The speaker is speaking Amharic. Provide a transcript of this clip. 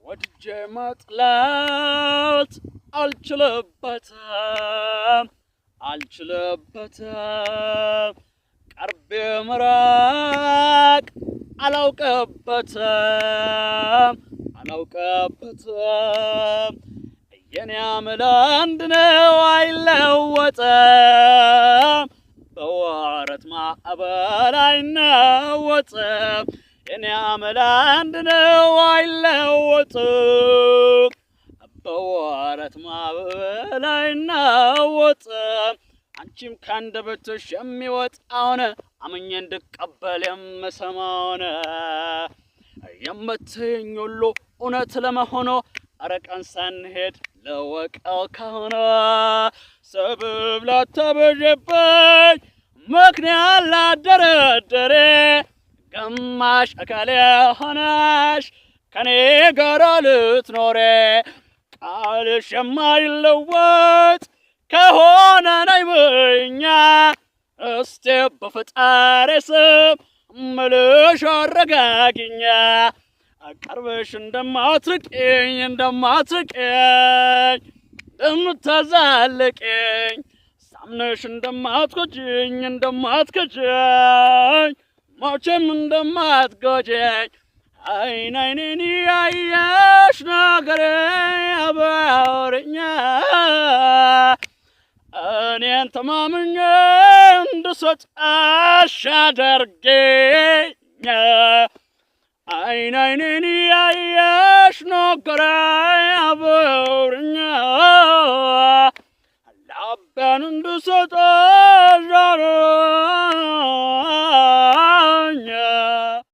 ወድጄ መጥላት አልችልበትም ቀርቤ መራቅ አላውቅበትም የኔ አመል አንድ ነው አይለወጥም በወረት ማዕበል አይናወጥም የኔ አመል አንድ ነው አይለወጥም በወረት ማዕበል አይናወጥም አንቺም ካንደበትሽ የሚወጣውን አምኜ እንድቀበል የምሰማውን የምትይኝ ሁሉ እውነት ለመሆኑ አረቀን ሳንሄድ ለወቀው ከሆነ ሰበብ ላታበዥብኝ ምክንያት ላደረደሬ ግማሽ አካሌ ሆነሽ ከኔ ጋር ልትኖሬ ቃልሽ የማይለወጥ ከሆነ ነይ በይኛ እስቲ በፈጣሪ ስም ምልሽ አረጋጊኛ ቀርበሽ እንደማትርቂኝ እንደምታዛልቂኝ ሳምነሽ እንደማትጎጂኝ መቼም እንደማትጎጂኝ አይን አይኔን ያየሽ ነገሬ አባወርኛ እኔን ተማምኜ እንድሰጥሽ አድርጊኝ አይን አይኔን ያየሽ ነገሬ አባወርኛ ልቤን እንድሰጥሽ